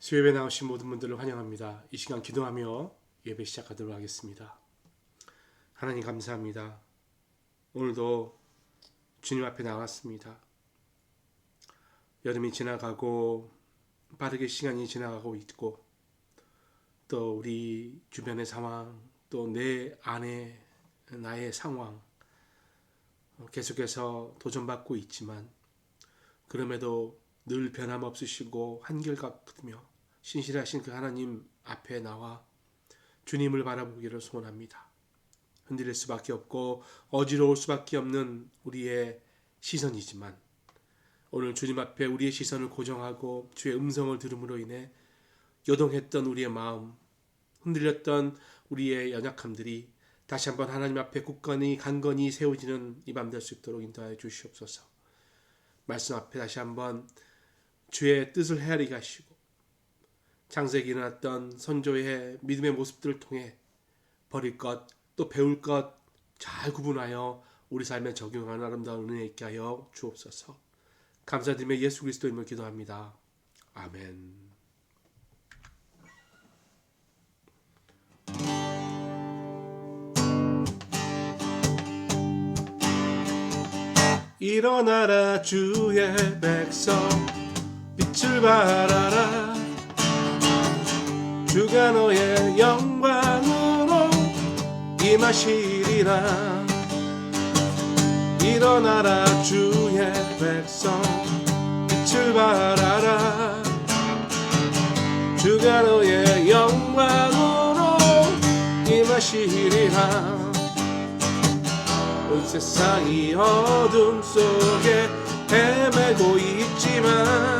수요예배 나오신 모든 분들을 환영합니다. 이 시간 기도하며 예배 시작하도록 하겠습니다. 하나님 감사합니다. 오늘도 주님 앞에 나왔습니다. 여름이 지나가고 빠르게 시간이 지나가고 있고 또 우리 주변의 상황 또 내 안에 나의 상황 계속해서 도전받고 있지만 그럼에도 늘 변함없으시고 한결같으며 신실하신 그 하나님 앞에 나와 주님을 바라보기를 소원합니다. 흔들릴 수밖에 없고 어지러울 수밖에 없는 우리의 시선이지만 오늘 주님 앞에 우리의 시선을 고정하고 주의 음성을 들음으로 인해 요동했던 우리의 마음, 흔들렸던 우리의 연약함들이 다시 한번 하나님 앞에 굳건히 강건히 세워지는 이 밤 될 수 있도록 인도하여 주시옵소서. 말씀 앞에 다시 한번 주의 뜻을 헤아리게 하시고 창세기 일어났던 선조의 믿음의 모습들을 통해 버릴 것 또 배울 것 잘 구분하여 우리 삶에 적용하는 아름다운 은혜 있게 하여 주옵소서. 감사드리며 예수 그리스도 이름으로 기도합니다. 아멘. 일어나라 주의 백성 빛을 발하라 주가 너의 영광으로 임하시리라. 일어나라 주의 백성 빛을 발하라 주가 너의 영광으로 임하시리라. 온 세상이 어둠 속에 헤매고 있지만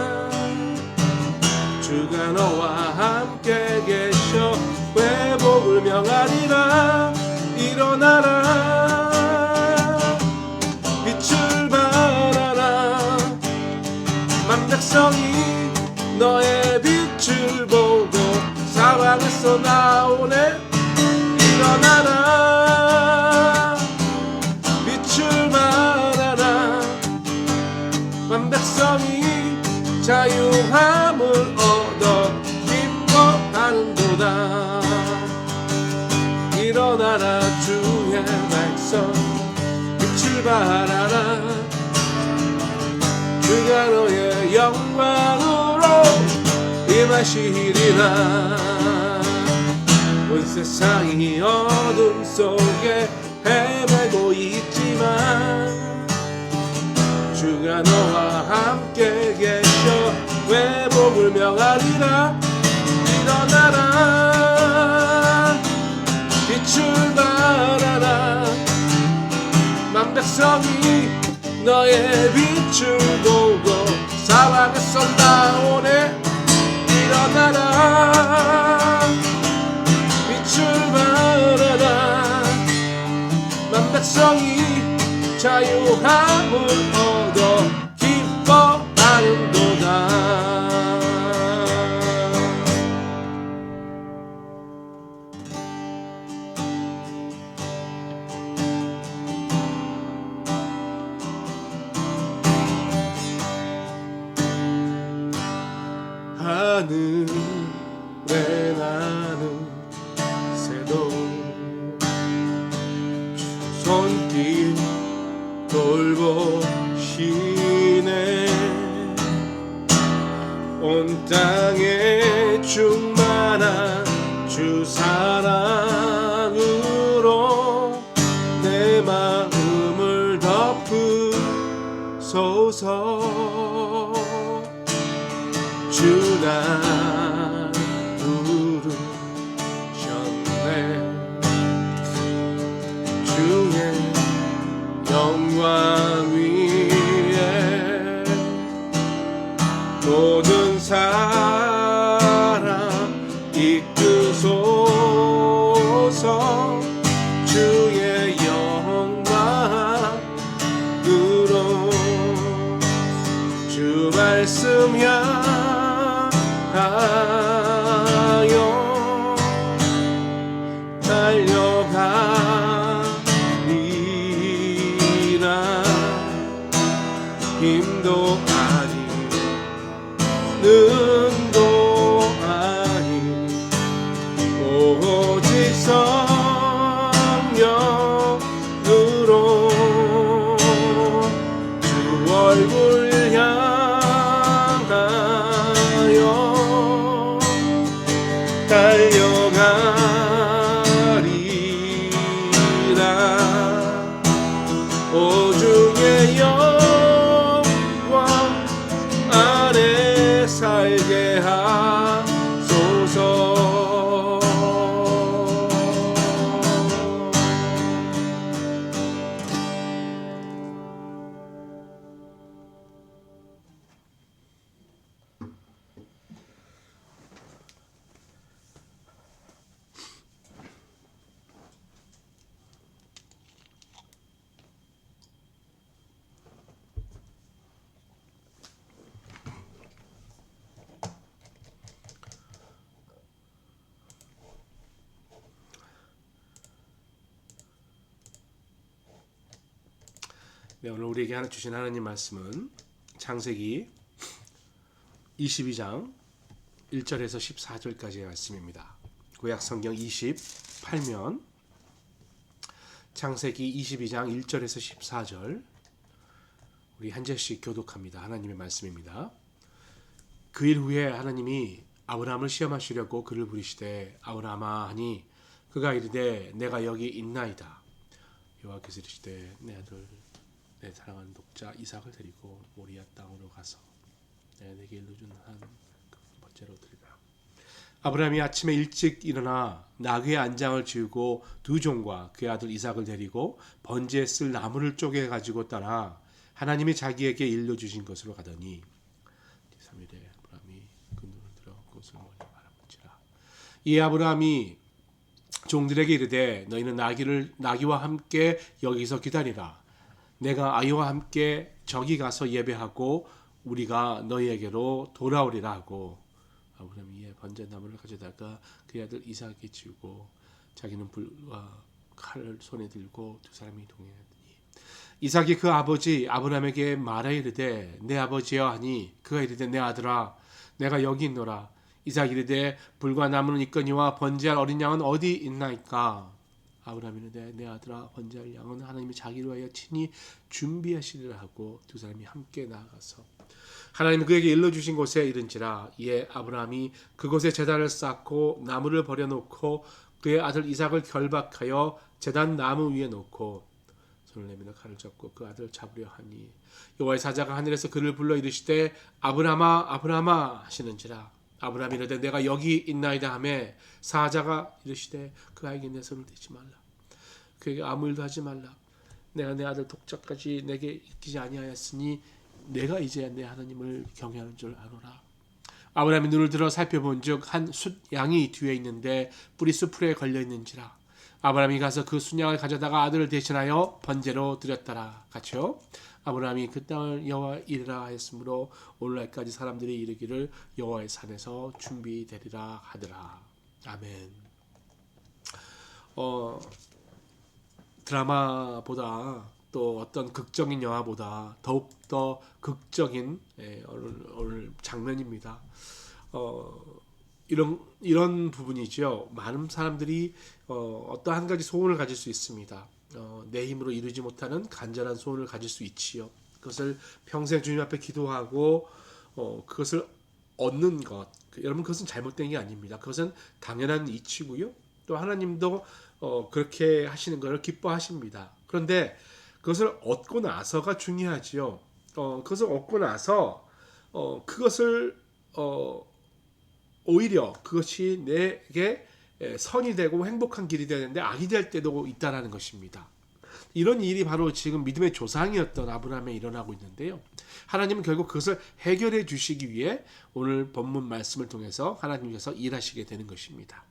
주가 너와 함께 계셔 회복을 명하리라. 일어나라 빛을 발하라 만 백성이 너의 빛을 보고 사방에서 나오네. 일어나라 빛을 발하라 만 백성이 자유함을 얻어 기뻐하는도다. 일어나라 주의 백성 빛을 발하라 주가 너의 영광으로 임하시리라. 온 세상이 어둠 속에 헤매고 있지만 주가 너와 함께 계셔 회복을 명하리라. 일어나라 빛을 발하라 만 백성이 너의 빛을 보고 사방에서 나오네. 일어나라 빛을 발하라 만 백성이 자유함을 얻어 기뻐하는도다. 하늘에 나는 새도 주 손길 돌보시네. 온 땅에 충만한 주 사랑으로 내 마음을 덮으소서. 주 나 부르셨네. 주의 영광 위에 모든 사람 이끄소서. 주의 영광으로 주 말씀 향하여 달려가리라. 힘도 아닌 능도 얼굴 향하여 달려가리라. 오중의 영광 안에 살게 하소서. 네, 오늘 우리에게 주신 하나님 말씀은 창세기 22장 1절에서 14절까지의 말씀입니다. 구약 성경 28면 창세기 22장 1절에서 14절 우리 한 절씩 교독합니다. 하나님의 말씀입니다. 그 일 후에 하나님이 아브라함을 시험하시려고 그를 부르시되 아브라함아 하니 그가 이르되 내가 여기 있나이다. 여호와께서 이르시되 내 아들 내 사랑하는 독자 이삭을 데리고 모리아 땅으로 가서 내게 일러준 한 번째로 드리라. 아브라함이 아침에 일찍 일어나 나귀의 안장을 지우고 두 종과 그의 아들 이삭을 데리고 번제에 쓸 나무를 쪼개 가지고 따라 하나님이 자기에게 일러주신 것으로 가더니 3일에 아브라함이 그 눈을 들어 그것을 멀리 바라본지라. 이에 아브라함이 종들에게 이르되 너희는 나귀와 함께 여기서 기다리라. 내가 아이와 함께 저기 가서 예배하고 우리가 너희에게로 돌아오리라 하고 아브라함이 이에 번제나무를 가져다가 그의 아들 이삭에게 지우고 자기는 불과 칼을 손에 들고 두 사람이 동행하더니 이삭이 그 아버지 아브라함에게 말하여 이르되 내 아버지여 하니 그가 이르되 내 아들아 내가 여기 있노라. 이삭이 이르되 불과 나무는 있거니와 번제할 어린 양은 어디 있나이까. 아브라함이 이르되 내 아들아 번제할 양은 하나님이 자기를 위하여 친히 준비하시리라 하고 두 사람이 함께 나아가서 하나님이 그에게 일러주신 곳에 이른지라. 이에 아브라함이 그곳에 제단을 쌓고 나무를 버려놓고 그의 아들 이삭을 결박하여 제단 나무 위에 놓고 손을 내밀어 칼을 잡고 그 아들을 잡으려 하니 여호와의 사자가 하늘에서 그를 불러 이르시되 아브라함아 아브라함아 하시는지라. 아브라함이 이르되 내가 여기 있나이다 하매 사자가 이르시되 그에게 내 손을 대지 말라. 그에게 아무 일도 하지 말라. 내가 내 아들 독자까지 내게 있기지 아니하였으니 내가 이제 내 하나님을 경외하는 줄 아노라. 아브라함이 눈을 들어 살펴본즉 한 숫 양이 뒤에 있는데 뿔이 수풀에 걸려 있는지라. 아브라함이 가서 그 순양을 가져다가 아들을 대신하여 번제로 드렸더라. 같이요. 아브라함이 그 땅을 여호와 이르라 하였으므로 오늘날까지 사람들이 이르기를 여호와의 산에서 준비되리라 하더라. 아멘. 드라마보다 또 어떤 극적인 영화보다 더욱더 극적인 오늘 장면입니다. 이런 부분이죠. 많은 사람들이 어떤 한 가지 소원을 가질 수 있습니다. 내 힘으로 이루지 못하는 간절한 소원을 가질 수 있지요. 그것을 평생 주님 앞에 기도하고 그것을 얻는 것, 여러분 그것은 잘못된 게 아닙니다. 그것은 당연한 이치고요. 또 하나님도 그렇게 하시는 것을 기뻐하십니다. 그런데 그것을 얻고 나서가 중요하지요. 그것을 얻고 나서 그것을 오히려 그것이 내게 선이 되고 행복한 길이 되는데 악이 될 때도 있다라는 것입니다. 이런 일이 바로 지금 믿음의 조상이었던 아브라함에 일어나고 있는데요. 하나님은 결국 그것을 해결해 주시기 위해 오늘 본문 말씀을 통해서 하나님께서 일하시게 되는 것입니다.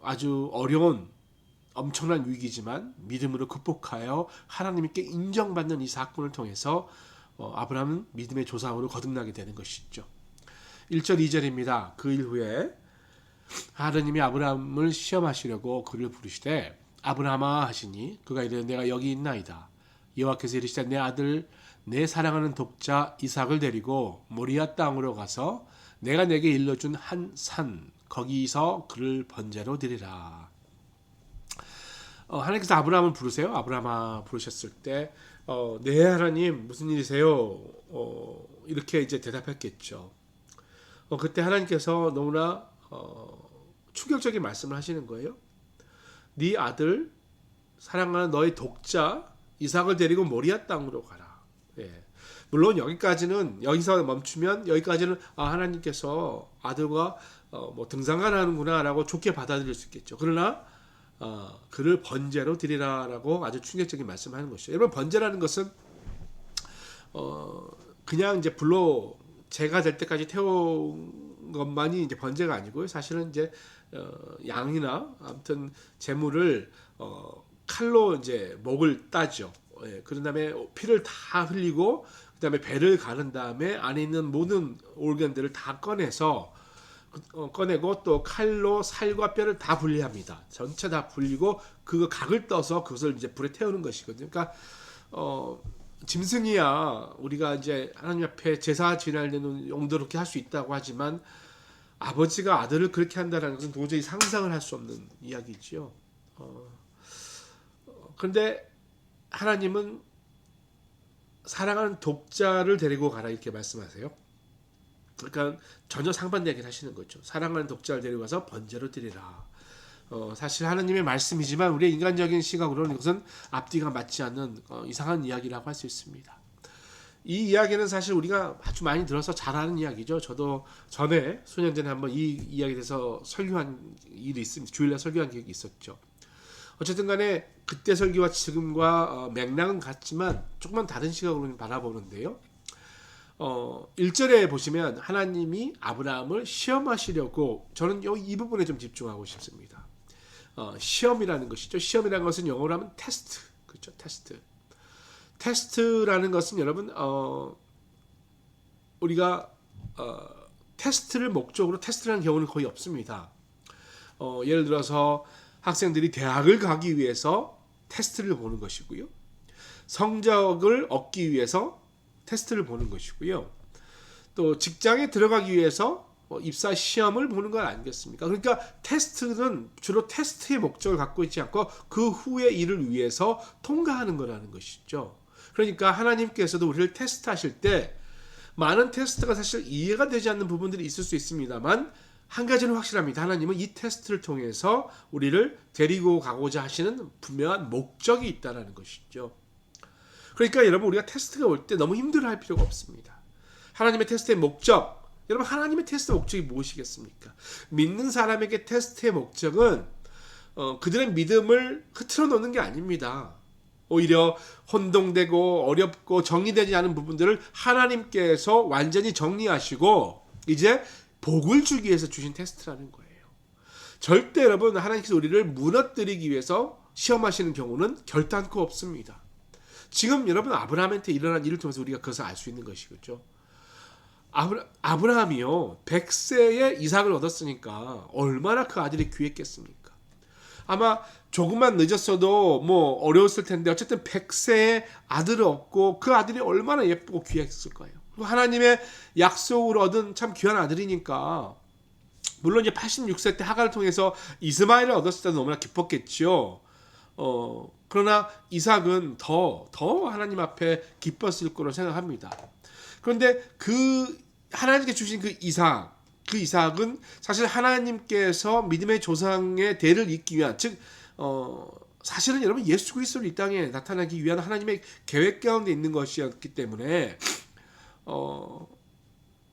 아주 어려운 엄청난 위기지만 믿음으로 극복하여 하나님께 인정받는 이 사건을 통해서 아브라함은 믿음의 조상으로 거듭나게 되는 것이죠. 1절 2절입니다. 그 일 후에 하나님이 아브라함을 시험하시려고 그를 부르시되 아브라함아 하시니 그가 이르되 내가 여기 있나이다. 여호와께서 이르시되 내 아들 내 사랑하는 독자 이삭을 데리고 모리아 땅으로 가서 내가 내게 일러준 한 산 거기서 그를 번제로 드리라. 하나님께서 아브라함을 부르세요. 아브라함아 부르셨을 때 네 하나님 무슨 일이세요? 이렇게 이제 대답했겠죠. 그때 하나님께서 너무나 충격적인 말씀을 하시는 거예요. 네 아들 사랑하는 너의 독자 이삭을 데리고 모리아 땅으로 가라. 예. 물론 여기서 멈추면 여기까지는 하나님께서 아들과 뭐 등산가하는구나라고 좋게 받아들일 수 있겠죠. 그러나 그를 번제로 드리라라고 아주 충격적인 말씀하는 것이죠. 여러분 번제라는 것은 그냥 이제 불로 제가 될 때까지 태운 것만이 이제 번제가 아니고요. 사실은 이제 양이나 아무튼 제물을 칼로 이제 목을 따죠. 예, 그런 다음에 피를 다 흘리고 그다음에 배를 가른 다음에 안에 있는 모든 올건들을 다 꺼내고 또 칼로 살과 뼈를 다 분리합니다. 전체 다 분리고 그 각을 떠서 그것을 이제 불에 태우는 것이거든요. 그러니까 짐승이야 우리가 이제 하나님 앞에 제사 지내는 용도로 그렇게 할 수 있다고 하지만 아버지가 아들을 그렇게 한다는 것은 도저히 상상을 할 수 없는 이야기지요. 그런데 하나님은 사랑하는 독자를 데리고 가라 이렇게 말씀하세요. 그러니까 전혀 상반된 얘기를 하시는 거죠. 사랑하는 독자를 데리고 가서 번제로 드리라. 사실 하나님의 말씀이지만 우리의 인간적인 시각으로는 이것은 앞뒤가 맞지 않는 이상한 이야기라고 할 수 있습니다. 이 이야기는 사실 우리가 아주 많이 들어서 잘 아는 이야기죠. 저도 전에 수년 전에 한번 이 이야기에 대해서 설교한 일이 있습니다. 주일날 설교한 기억이 있었죠. 어쨌든 간에 그때 설교와 지금과 맥락은 같지만 조금만 다른 시각으로 바라보는데요. 1절에 보시면 하나님이 아브라함을 시험하시려고 저는 이 부분에 좀 집중하고 싶습니다. 시험이라는 것이죠. 시험이라는 것은 영어로 하면 테스트. 그렇죠. 테스트. 테스트라는 것은 여러분 우리가 테스트를 목적으로 테스트라는 경우는 거의 없습니다. 예를 들어서 학생들이 대학을 가기 위해서 테스트를 보는 것이고요. 성적을 얻기 위해서 테스트를 보는 것이고요. 또 직장에 들어가기 위해서 입사 시험을 보는 건 아니겠습니까? 그러니까 테스트는 주로 테스트의 목적을 갖고 있지 않고 그 후의 일을 위해서 통과하는 거라는 것이죠. 그러니까 하나님께서도 우리를 테스트하실 때 많은 테스트가 사실 이해가 되지 않는 부분들이 있을 수 있습니다만 한 가지는 확실합니다. 하나님은 이 테스트를 통해서 우리를 데리고 가고자 하시는 분명한 목적이 있다는 것이죠. 그러니까 여러분 우리가 테스트가 올 때 너무 힘들어할 필요가 없습니다. 하나님의 테스트의 목적, 여러분 하나님의 테스트 목적이 무엇이겠습니까? 믿는 사람에게 테스트의 목적은 그들의 믿음을 흐트러 놓는 게 아닙니다. 오히려 혼동되고 어렵고 정리되지 않은 부분들을 하나님께서 완전히 정리하시고 이제 복을 주기 위해서 주신 테스트라는 거예요. 절대 여러분 하나님께서 우리를 무너뜨리기 위해서 시험하시는 경우는 결단코 없습니다. 지금 여러분 아브라함한테 일어난 일을 통해서 우리가 그것을 알 수 있는 것이겠죠. 아브라함이요 100세에 이삭을 얻었으니까 얼마나 그 아들이 귀했겠습니까? 아마 조금만 늦었어도 뭐 어려웠을 텐데 어쨌든 100세에 아들을 얻고 그 아들이 얼마나 예쁘고 귀했을 거예요. 하나님의 약속으로 얻은 참 귀한 아들이니까 물론 이제 86세 때 하갈을 통해서 이스마엘을 얻었을 때도 너무나 기뻤겠죠. 그러나 이삭은 더 하나님 앞에 기뻤을 거로 생각합니다. 그런데 그 하나님께 주신 그 이삭은 사실 하나님께서 믿음의 조상의 대를 잇기 위한 즉 사실은 여러분 예수 그리스도를 이 땅에 나타나기 위한 하나님의 계획 가운데 있는 것이었기 때문에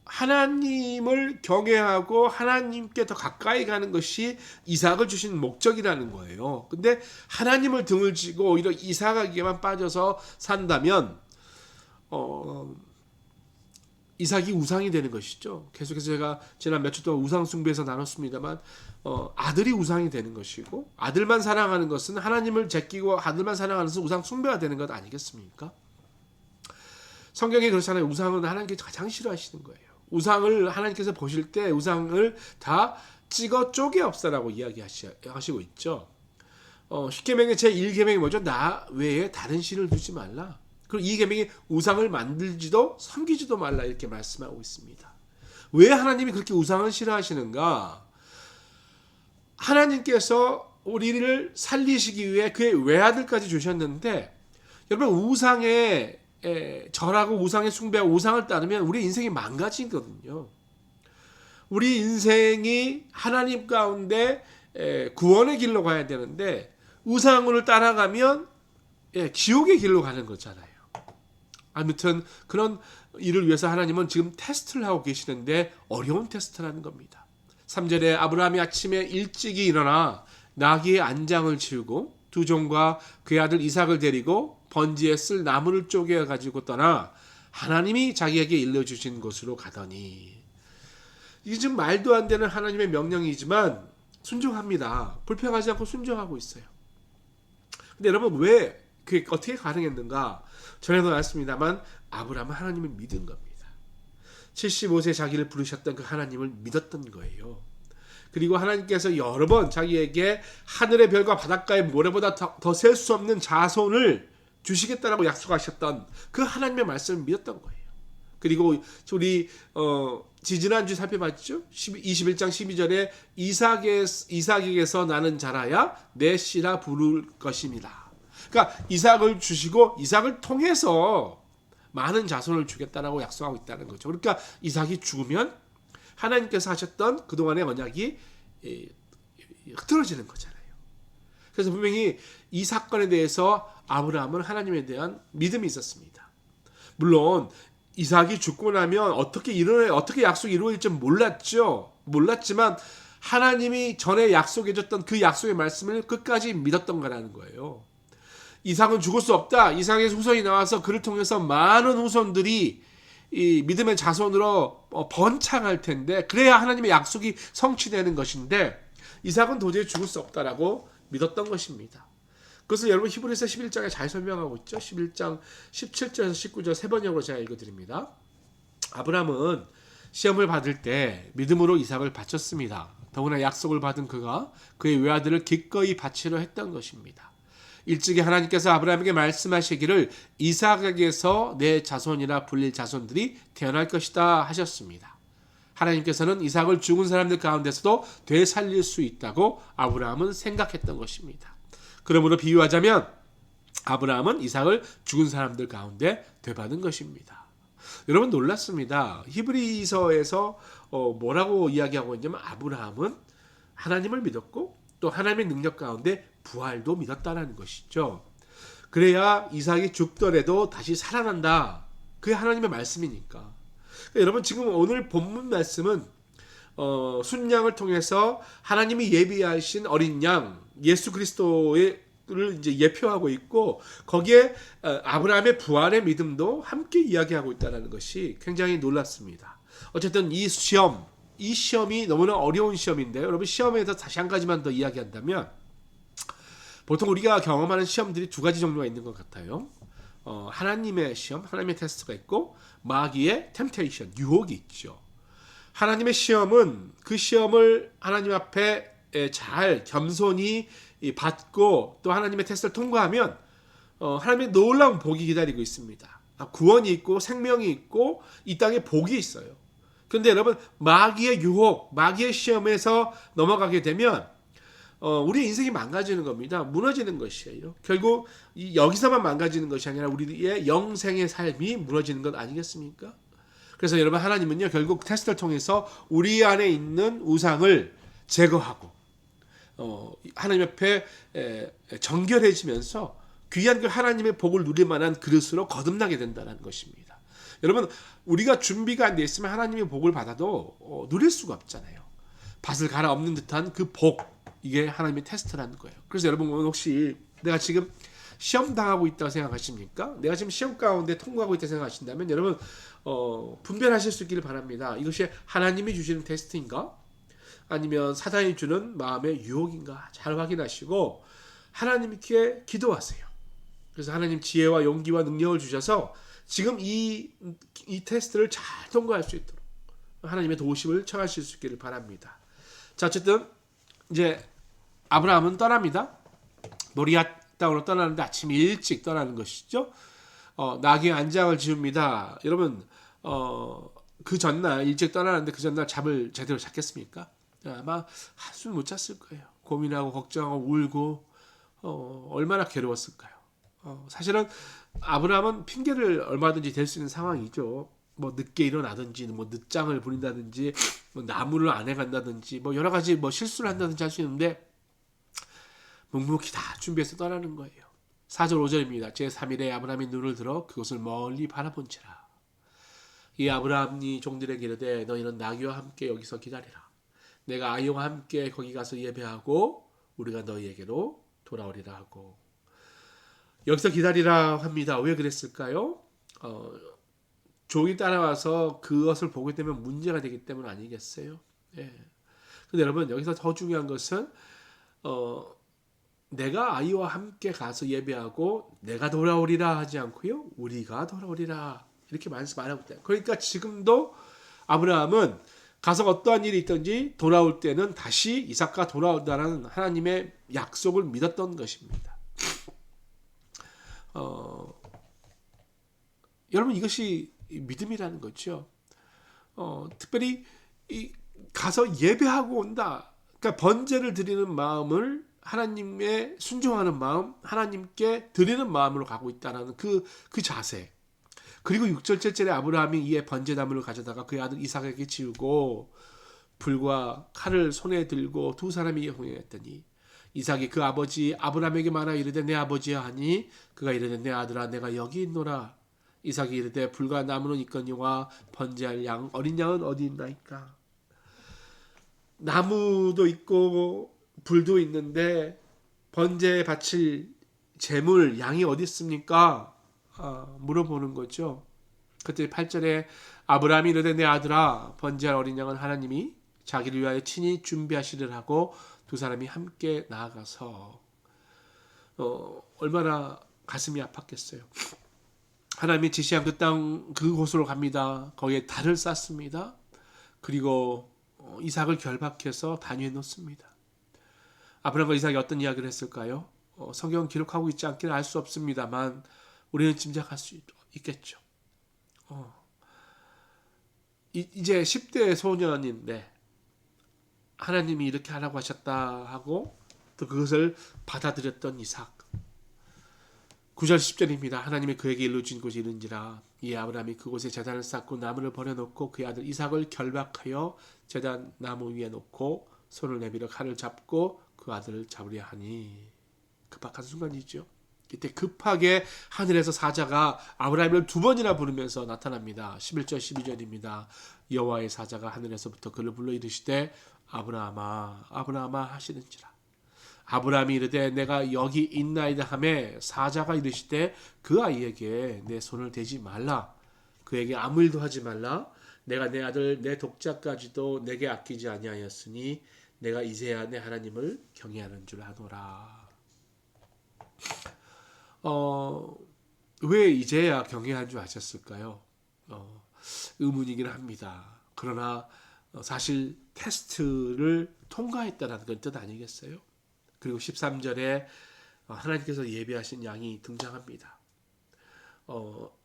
하나님을 경외하고 하나님께 더 가까이 가는 것이 이삭을 주신 목적이라는 거예요. 근데 하나님을 등을 지고 오히려 이삭에게만 빠져서 산다면 이삭이 우상이 되는 것이죠. 계속해서 제가 지난 몇 주 동안 우상 숭배에서 나눴습니다만 아들이 우상이 되는 것이고 아들만 사랑하는 것은 하나님을 제끼고 아들만 사랑하는 것은 우상 숭배가 되는 것 아니겠습니까? 성경에 그렇잖아요. 우상은 하나님께 가장 싫어하시는 거예요. 우상을 하나님께서 보실 때 우상을 다 찍어 쪼개 없애라고 이야기하시고 있죠. 10계명의 제1계명이 뭐죠? 나 외에 다른 신을 두지 말라. 그리고 2계명이 우상을 만들지도 섬기지도 말라 이렇게 말씀하고 있습니다. 왜 하나님이 그렇게 우상을 싫어하시는가? 하나님께서 우리를 살리시기 위해 그의 외아들까지 주셨는데 여러분 우상에 절하고 우상에 숭배하고 우상을 따르면 우리 인생이 망가지거든요. 우리 인생이 하나님 가운데 구원의 길로 가야 되는데 우상을 따라가면 지옥의 길로 가는 거잖아요. 아무튼 그런 일을 위해서 하나님은 지금 테스트를 하고 계시는데 어려운 테스트라는 겁니다. 3절에 아브라함이 아침에 일찍이 일어나 나귀의 안장을 치우고 두 종과 그의 아들 이삭을 데리고 번지에 쓸 나무를 쪼개 가지고 떠나 하나님이 자기에게 일러주신 곳으로 가더니, 이게 지금 말도 안 되는 하나님의 명령이지만 순종합니다. 불평하지 않고 순종하고 있어요. 근데 여러분 왜 그게 어떻게 가능했는가? 전에도 말했습니다만 아브라함은 하나님을 믿은 겁니다. 75세 자기를 부르셨던 그 하나님을 믿었던 거예요. 그리고 하나님께서 여러 번 자기에게 하늘의 별과 바닷가의 모래보다 더 셀 수 없는 자손을 주시겠다라고 약속하셨던 그 하나님의 말씀을 믿었던 거예요. 그리고 우리 지지난주 살펴봤죠? 21장 12절에 이삭에게서 나는 자라야 내 씨라 부를 것입니다. 그러니까 이삭을 주시고 이삭을 통해서 많은 자손을 주겠다라고 약속하고 있다는 거죠. 그러니까 이삭이 죽으면 하나님께서 하셨던 그동안의 언약이 흐트러지는 거잖아요. 그래서 분명히 이 사건에 대해서 아브라함은 하나님에 대한 믿음이 있었습니다. 물론 이삭이 죽고 나면 어떻게 약속이 이루어질지 몰랐지만 하나님이 전에 약속해줬던 그 약속의 말씀을 끝까지 믿었던 거라는 거예요. 이삭은 죽을 수 없다. 이삭의 후손이 나와서 그를 통해서 많은 후손들이 이 믿음의 자손으로 번창할 텐데 그래야 하나님의 약속이 성취되는 것인데 이삭은 도저히 죽을 수 없다라고 믿었던 것입니다. 그것을 여러분 히브리서 11장에 잘 설명하고 있죠. 11장 17절에서 19절 세 번역으로 제가 읽어드립니다. 아브라함은 시험을 받을 때 믿음으로 이삭을 바쳤습니다. 더구나 약속을 받은 그가 그의 외아들을 기꺼이 바치려 했던 것입니다. 일찍이 하나님께서 아브라함에게 말씀하시기를 이삭에게서 내 자손이라 불릴 자손들이 태어날 것이다 하셨습니다. 하나님께서는 이삭을 죽은 사람들 가운데서도 되살릴 수 있다고 아브라함은 생각했던 것입니다. 그러므로 비유하자면 아브라함은 이삭을 죽은 사람들 가운데 되받은 것입니다. 여러분 놀랐습니다. 히브리서에서 뭐라고 이야기하고 있냐면 아브라함은 하나님을 믿었고 또 하나님의 능력 가운데 부활도 믿었다는 것이죠. 그래야 이삭이 죽더라도 다시 살아난다. 그게 하나님의 말씀이니까. 그러니까 여러분 지금 오늘 본문 말씀은 순양을 통해서 하나님이 예비하신 어린 양 예수 그리스도를 이제 예표하고 있고 거기에 아브라함의 부활의 믿음도 함께 이야기하고 있다는 것이 굉장히 놀랐습니다. 어쨌든 이 시험이 너무나 어려운 시험인데요. 여러분 시험에서 다시 한 가지만 더 이야기한다면 보통 우리가 경험하는 시험들이 두 가지 종류가 있는 것 같아요. 하나님의 시험, 하나님의 테스트가 있고 마귀의 템테이션, 유혹이 있죠. 하나님의 시험은 그 시험을 하나님 앞에 잘 겸손히 받고 또 하나님의 테스트를 통과하면 하나님의 놀라운 복이 기다리고 있습니다. 구원이 있고 생명이 있고 이 땅에 복이 있어요. 그런데 여러분 마귀의 유혹, 마귀의 시험에서 넘어가게 되면 우리의 인생이 망가지는 겁니다. 무너지는 것이에요. 결국 여기서만 망가지는 것이 아니라 우리의 영생의 삶이 무너지는 것 아니겠습니까? 그래서 여러분 하나님은요 결국 테스트를 통해서 우리 안에 있는 우상을 제거하고 하나님 앞에 정결해지면서 귀한 그 하나님의 복을 누릴 만한 그릇으로 거듭나게 된다는 것입니다. 여러분 우리가 준비가 안 돼 있으면 하나님의 복을 받아도 누릴 수가 없잖아요. 밭을 갈아엎는 듯한 그 복, 이게 하나님의 테스트라는 거예요. 그래서 여러분 혹시 내가 지금 시험 당하고 있다고 생각하십니까? 내가 지금 시험 가운데 통과하고 있다고 생각하신다면 여러분 분별하실 수 있기를 바랍니다. 이것이 하나님이 주시는 테스트인가? 아니면 사단이 주는 마음의 유혹인가? 잘 확인하시고 하나님께 기도하세요. 그래서 하나님 지혜와 용기와 능력을 주셔서 지금 이 테스트를 잘 통과할 수 있도록 하나님의 도우심을 청하실 수 있기를 바랍니다. 자, 어쨌든 이제 아브라함은 떠납니다. 모리아 땅으로 떠나는데 아침 일찍 떠나는 것이죠. 나귀의 안장을 지웁니다. 여러분 그 전날 일찍 떠나는데 그 전날 잠을 제대로 잤겠습니까? 아마 한숨 못 잤을 거예요. 고민하고 걱정하고 울고 얼마나 괴로웠을까요? 사실은 아브라함은 핑계를 얼마든지 댈 수 있는 상황이죠. 뭐 늦게 일어나든지, 뭐 늦장을 부린다든지, 뭐 나무를 안 해간다든지, 뭐 여러 가지 뭐 실수를 한다든지 할 수 있는데 묵묵히 다 준비해서 떠나는 거예요. 4절 5절입니다. 제3일에 아브라함이 눈을 들어 그곳을 멀리 바라본지라. 이 아브라함이 종들에게 이르되 너희는 나귀와 함께 여기서 기다리라. 내가 아이와 함께 거기 가서 예배하고 우리가 너희에게로 돌아오리라 하고. 여기서 기다리라 합니다. 왜 그랬을까요? 종이 따라와서 그것을 보게 되면 문제가 되기 때문 아니겠어요? 예. 근데 여러분 여기서 더 중요한 것은 내가 아이와 함께 가서 예배하고 내가 돌아오리라 하지 않고요. 우리가 돌아오리라 이렇게 말하고 있다. 그러니까 지금도 아브라함은 가서 어떠한 일이 있든지 돌아올 때는 다시 이삭과 돌아온다는 하나님의 약속을 믿었던 것입니다. 여러분 이것이 믿음이라는 거죠. 특별히 가서 예배하고 온다. 그러니까 번제를 드리는 마음을 하나님의 순종하는 마음, 하나님께 드리는 마음으로 가고 있다는 그 자세. 그리고 6절 7절에 아브라함이 이에 번제나무를 가져다가 그의 아들 이삭에게 지우고 불과 칼을 손에 들고 두 사람이 행했더니 이삭이 그 아버지 아브라함에게 말하여 이르되 내 아버지야 하니 그가 이르되 내 아들아 내가 여기 있노라. 이삭이 이르되 불과 나무는 있거니와 번제할 양 어린 양은 어디 있나이까. 나무도 있고 불도 있는데 번제에 바칠 제물 양이 어디 있습니까? 물어보는 거죠. 그때 8절에 아브라함이 이르되 내 아들아 번제할 어린 양은 하나님이 자기를 위하여 친히 준비하시리라 하고 두 사람이 함께 나아가서 얼마나 가슴이 아팠겠어요. 하나님이 지시한 그 땅 그곳으로 갑니다. 거기에 달을 쌓습니다. 그리고 이삭을 결박해서 단위에 놓습니다. 아브라함과 이삭이 어떤 이야기를 했을까요? 성경은 기록하고 있지 않기는 알 수 없습니다만 우리는 짐작할 수 있겠죠. 이제 10대 소년인데 하나님이 이렇게 하라고 하셨다 하고 또 그것을 받아들였던 이삭. 9절 10절입니다. 하나님이 그에게 일러준 곳이 이른지라 이에 아브라함이 그곳에 제단을 쌓고 나무를 버려놓고 그의 아들 이삭을 결박하여 제단 나무 위에 놓고 손을 내밀어 칼을 잡고 그 아들을 잡으려 하니. 급박한 순간이죠. 이때 급하게 하늘에서 사자가 아브라함을 두 번이나 부르면서 나타납니다. 11절 12절입니다. 여호와의 사자가 하늘에서부터 그를 불러 이르시되 아브라함아 아브라함아 하시는지라. 아브라함이 이르되 내가 여기 있나이다 하매 사자가 이르시되 그 아이에게 내 손을 대지 말라. 그에게 아무 일도 하지 말라. 내가 내 아들 내 독자까지도 내게 아끼지 아니하였으니 내가 이제야 내 하나님을 경외하는 줄 아노라. 왜 이제야 경외한 줄 아셨을까요? 의문이긴 합니다. 그러나 사실 테스트를 통과했다는 건 뜻 아니겠어요? 그리고 13절에 하나님께서 예비하신 양이 등장합니다.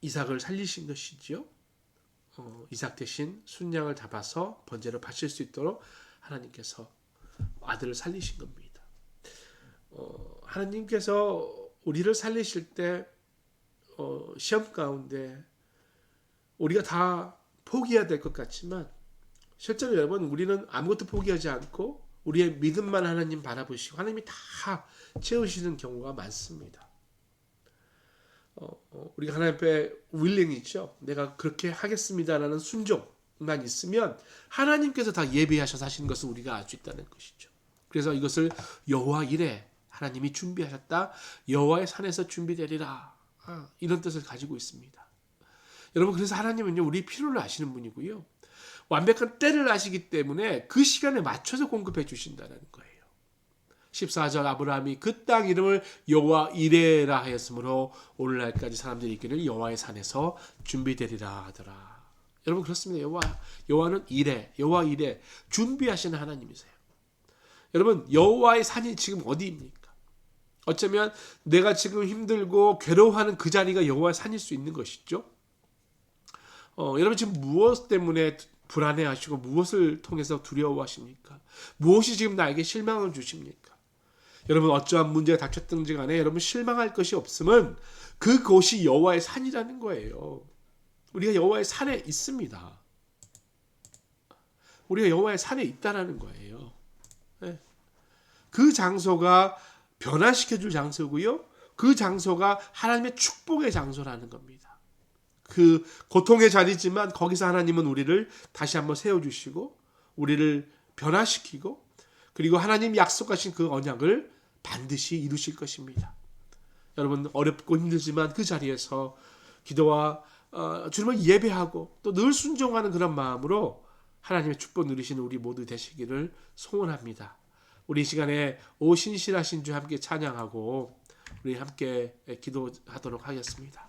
이삭을 살리신 것이지요. 이삭 대신 순양을 잡아서 번제를 바칠 수 있도록 하나님께서 아들을 살리신 겁니다. 하나님께서 우리를 살리실 때 시험 가운데 우리가 다 포기해야 될 것 같지만 실제로 여러분 우리는 아무것도 포기하지 않고 우리의 믿음만 하나님 바라보시고 하나님이 다 채우시는 경우가 많습니다. 우리가 하나님 앞에 윌링이죠. 내가 그렇게 하겠습니다라는 순종만 있으면 하나님께서 다 예비하셔서 하시는 것을 우리가 알 수 있다는 것이죠. 그래서 이것을 여호와 이레 하나님이 준비하셨다. 여호와의 산에서 준비되리라. 이런 뜻을 가지고 있습니다. 여러분 그래서 하나님은요 우리 필요를 아시는 분이고요. 완벽한 때를 아시기 때문에 그 시간에 맞춰서 공급해 주신다는 거예요. 14절 아브라함이 그 땅 이름을 여호와 이레라 하였으므로 오늘날까지 사람들이 있기를 여호와의 산에서 준비되리라 하더라. 여러분 그렇습니다. 여호와는 이레, 여호와 이레 준비하시는 하나님이세요. 여러분 여호와의 산이 지금 어디입니까? 어쩌면 내가 지금 힘들고 괴로워하는 그 자리가 여호와의 산일 수 있는 것이죠. 여러분 지금 무엇 때문에 불안해하시고 무엇을 통해서 두려워하십니까? 무엇이 지금 나에게 실망을 주십니까? 여러분 어떠한 문제가 닥쳤든지 간에 여러분 실망할 것이 없음은 그곳이 여호와의 산이라는 거예요. 우리가 여호와의 산에 있습니다. 우리가 여호와의 산에 있다라는 거예요. 그 장소가 변화시켜줄 장소고요. 그 장소가 하나님의 축복의 장소라는 겁니다. 그 고통의 자리지만 거기서 하나님은 우리를 다시 한번 세워주시고 우리를 변화시키고 그리고 하나님 약속하신 그 언약을 반드시 이루실 것입니다. 여러분 어렵고 힘들지만 그 자리에서 기도와 주님을 예배하고 또 늘 순종하는 그런 마음으로 하나님의 축복 누리시는 우리 모두 되시기를 소원합니다. 우리 이 시간에 오 신실하신 주 함께 찬양하고 우리 함께 기도하도록 하겠습니다.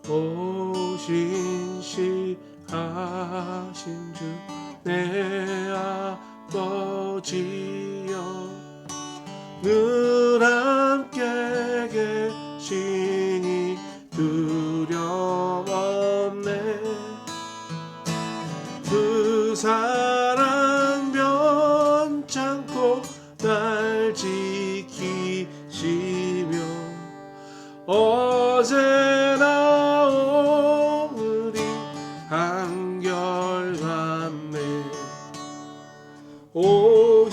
오 신실하신 주 내 아버지여 늘 함께 계시니 두려움 없네 그 사랑 변찮고 날 지키시며 어제나 오늘이 한결같네 오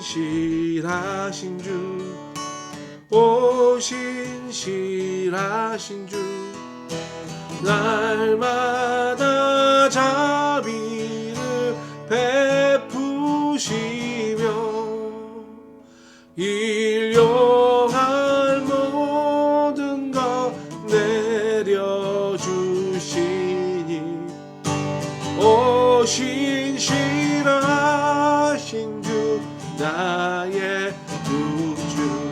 신실하신 주 오 신실하신 주 날마다 자비를 베푸시며 일용할 모든 것 내려주시니 오 신실하신 주 나의 구주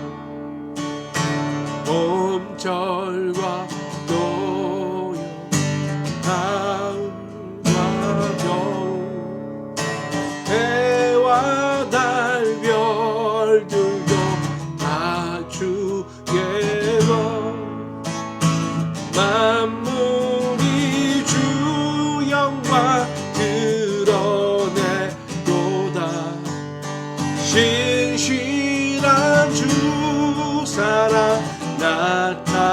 봄철과 노여 가을과 겨울 해와 달 별들도 다 주의 것 만물이 주 영광 드러내도다 신실한 주 사랑 나타내네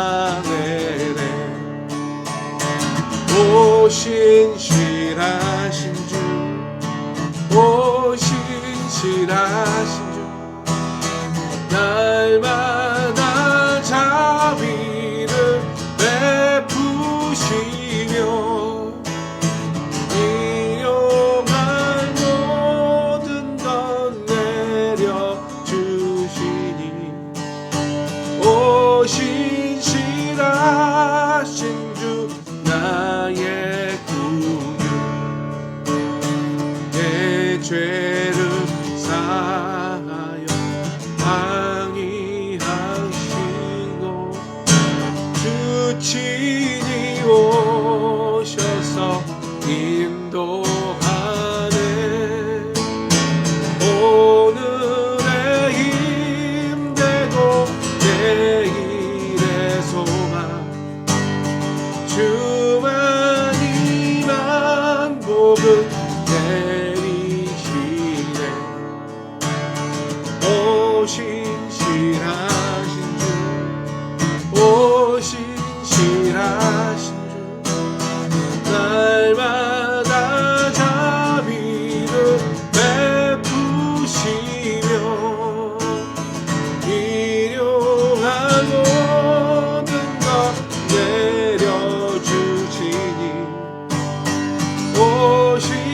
오 신실하신 주 오 신실하신 주 날마다 자비를 베푸시며 일용할 모든 것 내려주시니 오 신실하신 주 나의 구주 내 죄를 사하여 항의하시고 주 친히 오셔서 인도하네 오늘의 힘되고 내일의 소망 주만이만 복을 내리시네 오 신실하신 주 오 신실하신 주 날마다 자비를 베푸시며 일용할 모든 것 내려주시니 오 신실하신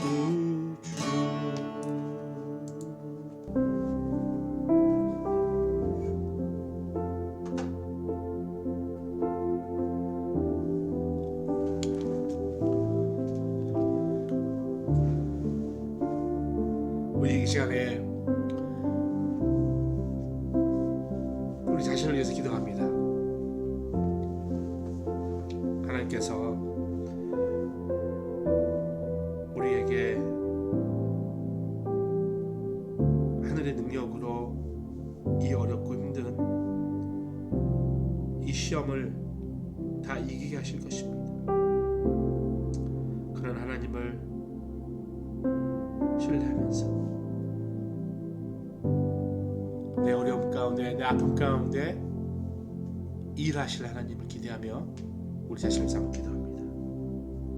우리 이 시간에 우리 자신을 위해서 기도합니다. 하나님께서 우리에게 하늘의 능력으로 이 어렵고 힘든 이 시험을 다 이기게 하실 것입니다. 그런 하나님을 신뢰하면서 내 어려움 가운데, 내 아픔 가운데 일하실 하나님을 기대하며 우리 자신을 삼고 기도합니다.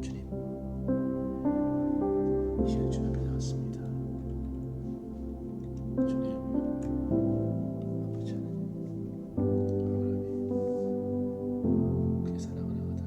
주님, 이 시간 주 앞에 나왔습니다. 주님, 아버지 하나님, 그의 사랑을 아들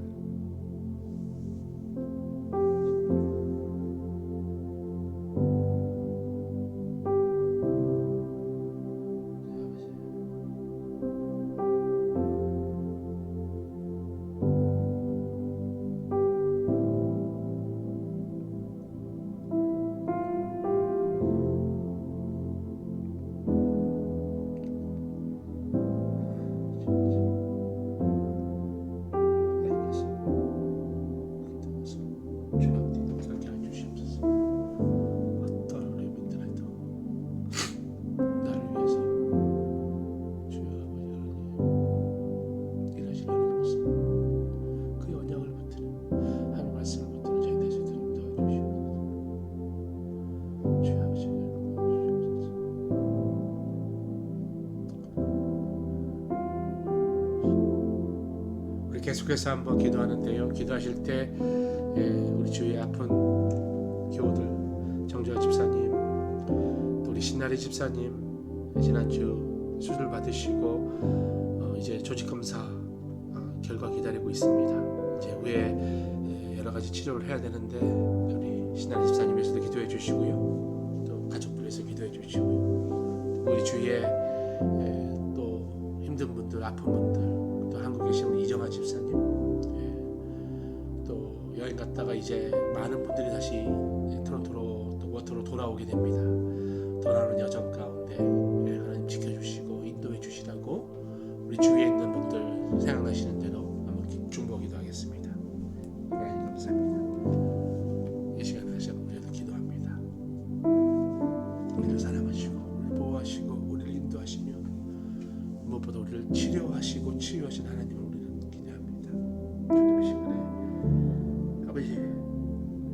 계속해서 한번 기도하는데요. 기도하실 때 우리 주위에 아픈 교우들, 정주아 집사님, 또 우리 신나리 집사님 지난주 수술 받으시고 이제 조직 검사 결과 기다리고 있습니다. 이제 후에 여러 가지 치료를 해야 되는데 우리 신나리 집사님 위해서도 기도해 주시고요. 또 가족들 위해서 기도해 주시고요. 우리 주위에 또 힘든 분들, 아픈 분들, 또 한국에 계신 우리 이정아 집사님, 또 여행 갔다가 이제 많은 분들이 다시 토론토로 또 워터로 돌아오게 됩니다. 돌아오는 여정 가운데 하나님 지켜주시고 인도해 주시라고 우리 주위에 있는 분들 생각나시는 대로 한번 중보기도 하겠습니다. 하나님 감사합니다. 이 시간에 다시 한번 우리도 기도합니다. 우리를 사랑하시고 우리를 보호하시고 우리를 인도하시며 무엇보다 우리를 치료하시고 치유하신 하나님을 우리는 기대합니다. 주님 이 시간에 아버지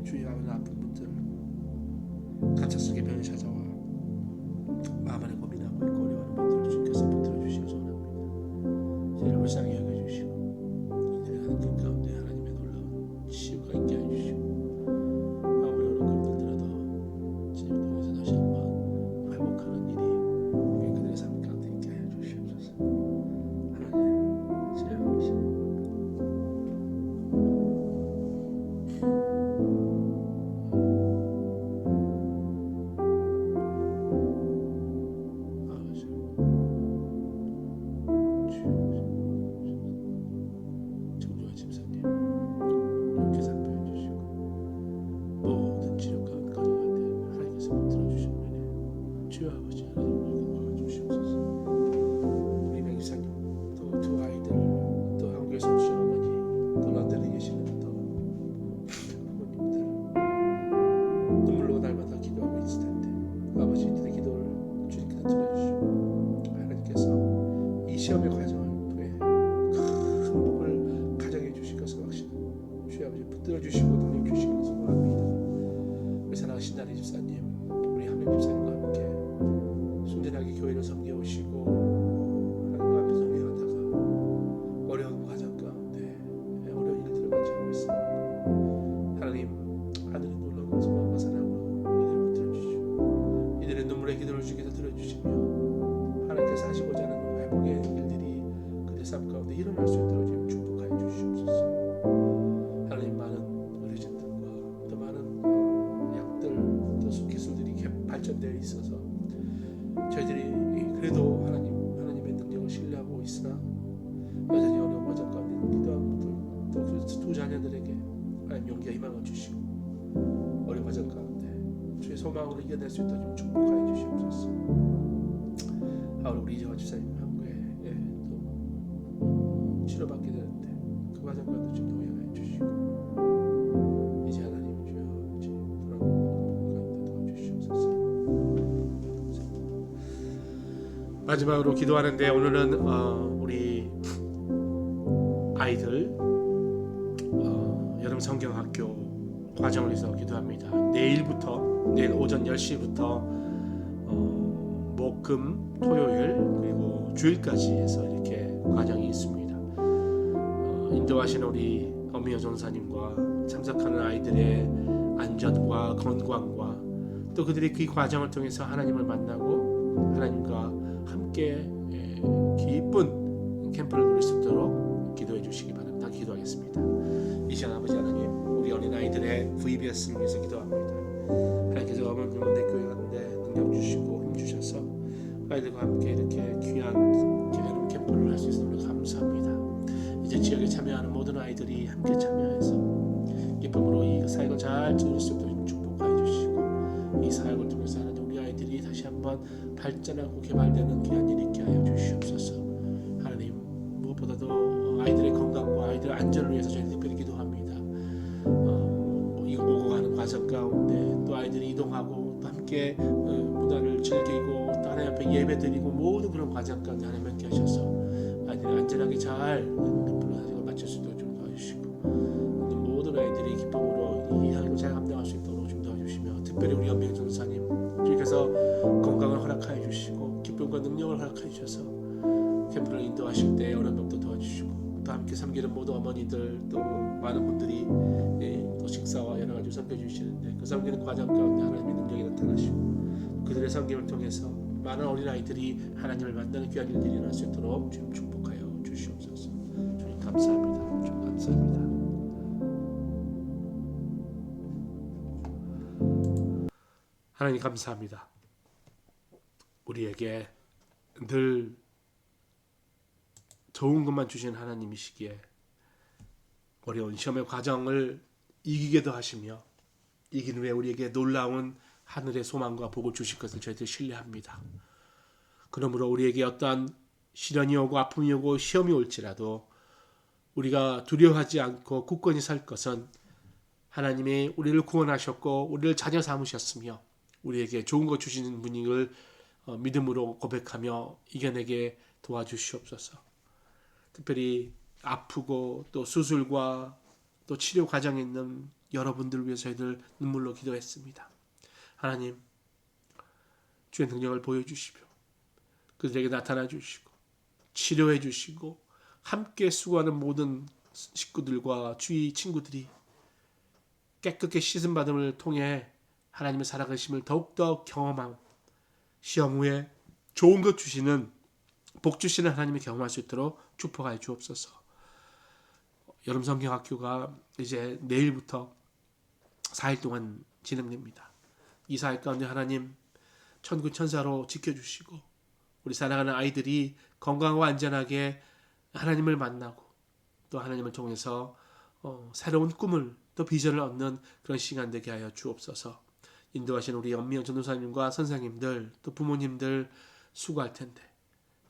주의 아픈 분들 가차 속에 변이 찾아와 마음 안에 고민하고 있고 어려워하는 분들을 주께서 붙들어 주시기 소원합니다. 저희를 불쌍히 여겨주시고 이들의 하는 길 가운데 하나님의 놀라운 치유가 있게 해주시고 아무리 어렵고 힘들더라도 주님 통해서 다시 한번 회복하는 일이 그들의 삶 가운데 있게 해 주시옵소서. 하나님 주의 아버지 정주아 집사님 이렇게 상패해 주시고 모든 치료가 가능한데 하나님께서 들어주시는 은혜 주여 아버지 하나님 막아주시옵소서. 우리 명기사님 또 두 아이들 또 한국에서 오신 어머니 또 런던에 계시는 또 부모님들 눈물로 날마다 기도하고 있을 텐데 아버지 이들의 기도를 주님께서 들어주시고 하나님께서 이 시험의 과정을 통해 큰 복을 가정해 주실 것을 확신하고 주여 아버지 붙들어 주시고 능력 주시기 위해서 원합니다. 우리 사랑하는 신나리 집사님 우리 한명 집사님과 함께 순전하게 교회를 섬겨오시고 하나님 앞에 성행하다가 어려운 과정 가운데 어려운 일들을 같이 하고 있습니다. 하나님 하늘의 놀라운 것을 사랑하고 이들을 붙들어 주시고 이들의 눈물의 기도를 주께서 들어주시며 하나님께서 하시고자 하는 회복의 일들이 그들 삶 가운데 일어날 수 있도록 주님 축복하여 주시옵소서. 하나님 많은 의료진들과 또 많은 발전되어 있어서 저희들이 그래도 하나님의 능력을 신뢰하고 있으나 여전히 어려운 과정 가운데 기도하고 또 그 두 자녀들에게 하나님 용기와 희망을 주시고 어려운 과정 가운데 주의 소망으로 이겨낼 수 있도록 좀 축복하여 주시옵소서. 우리 이재화 집사님 한국에 또 치료받게 되는데 그 과정 가운데 좀 동행하여 주시고 이제 하나님 주여 이제 돌아오는 가운데 도와주시옵소서. 마지막으로 기도하는데 오늘은 우리 아이들 여름 성경학교 과정을 위해서 기도합니다. 내일 오전 10시부터 목, 금, 토요일 그리고 주일까지 해서 이렇게 과정이 있습니다. 인도하시는 우리 엄미여 전사님과 참석하는 아이들의 안전과 건강과 또 그들이 그 과정을 통해서 하나님을 만나고 하나님과 함께 기쁜 캠프를 누릴 수 있도록 기도해 주시기 바랍니다. 기도하겠습니다. 이 시간 아버지 하나님, 우리 어린아이들의 VBS를 위해서 기도합니다. 하나님께서 어머니 교회 가운데 능력 주시고 힘 주셔서 아이들과 함께 이렇게 귀한 여름 캠프를 할 수 있어서 너무 감사합니다. 이제 지역에 참여하는 모든 아이들이 함께 참여해서 기쁨으로 이 사역을 잘 들을 수 있도록 축복하여 주시고 이 사역을 통해서 하나님 우리 아이들이 다시 한번 발전하고 개발되는 귀한 일이 있게 하여 주시옵소서. 하나님 무엇보다도 아이들의 건강과 아이들의 안전을 위해서 저희 특별히 기도합니다. 오고 가는 과정 가운데 또 아이들이 이동하고 또 함께 문화를 즐기고 또 하나님 앞에 예배드리고 모든 그런 과정 가운데 하나님 함께 하셔서 아이들이 안전하게 잘 사역을 마칠 수 있도록 좀 도와주시고 모든 아이들이 기쁨으로 이 사역을 잘 감당할 수 있도록 좀 도와주시며 특별히 우리 연명 전사님 주께서 건강을 허락하여 주시고 기쁨과 능력을 허락하여 주셔서 캠프를 인도하실 때 어려운 법도 도와주시고 또 함께 섬기는 모든 어머니들 또 많은 분들이 또 식사와 여러 가지 섬겨주시는데 그 섬기는 과정 가운데 하나님의 능력이 나타나시고 그들의 섬김을 통해서 많은 어린아이들이 하나님을 만나는 귀한 일들이 일어날 수 있도록 주님 축복하여 주시옵소서. 주님 감사합니다. 주님 감사합니다. 하나님 감사합니다. 우리에게 늘 좋은 것만 주신 하나님이시기에 어려운 시험의 과정을 이기게도 하시며 이긴 후에 우리에게 놀라운 하늘의 소망과 복을 주실 것을 저희들 신뢰합니다. 그러므로 우리에게 어떠한 시련이 오고 아픔이 오고 시험이 올지라도 우리가 두려워하지 않고 굳건히 살 것은 하나님이 우리를 구원하셨고 우리를 자녀 삼으셨으며 우리에게 좋은 것 주시는 분임을 믿음으로 고백하며 이겨내게 도와주시옵소서. 특별히 아프고 또 수술과 또 치료 과정에 있는 여러분들을 위해서 저희들 눈물로 기도했습니다. 하나님, 주의 능력을 보여주시고 그들에게 나타나 주시고 치료해 주시고 함께 수고하는 모든 식구들과 주위 친구들이 깨끗게 씻음 받음을 통해 하나님의 살아계심을 더욱더 경험하고 시험 후에 좋은 것 주시는 복 주시는 하나님을 경험할 수 있도록 축복하여 주옵소서. 여름 성경학교가 이제 내일부터 4일 동안 진행됩니다. 이 4일 가운데 하나님 천군 천사로 지켜주시고 우리 살아가는 아이들이 건강하고 안전하게 하나님을 만나고 또 하나님을 통해서 새로운 꿈을 또 비전을 얻는 그런 시간 되게 하여 주옵소서. 인도하신 우리 연미영 전도사님과 선생님들 또 부모님들 수고할 텐데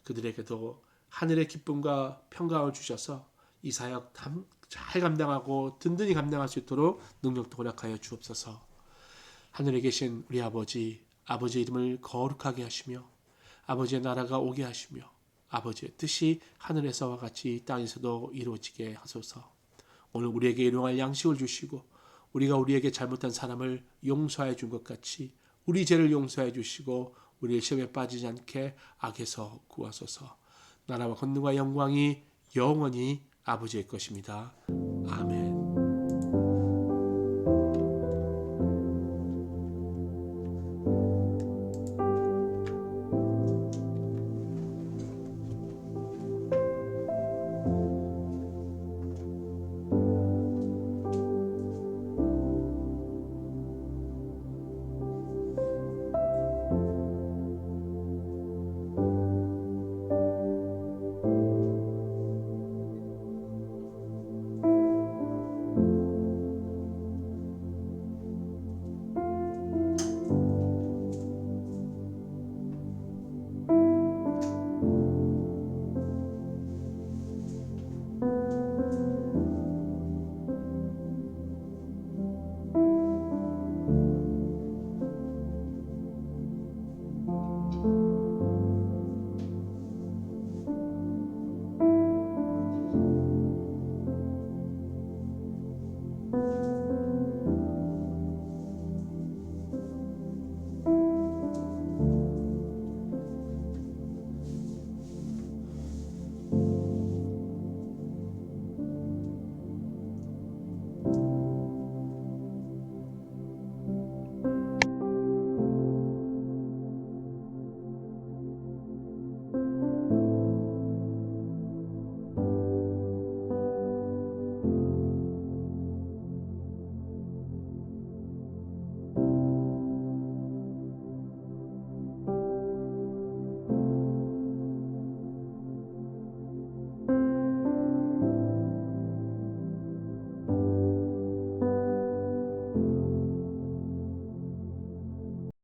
그들에게도 하늘의 기쁨과 평강을 주셔서 이 사역 잘 감당하고 든든히 감당할 수 있도록 능력도 허락하여 주옵소서. 하늘에 계신 우리 아버지, 아버지의 이름을 거룩하게 하시며 아버지의 나라가 오게 하시며 아버지의 뜻이 하늘에서와 같이 땅에서도 이루어지게 하소서. 오늘 우리에게 일용할 양식을 주시고 우리가 우리에게 잘못한 사람을 용서해 준 것 같이 우리 죄를 용서해 주시고 우리를 시험에 빠지지 않게 악에서 구하소서. 나라와 권능과 영광이 영원히 아버지의 것입니다. 아멘.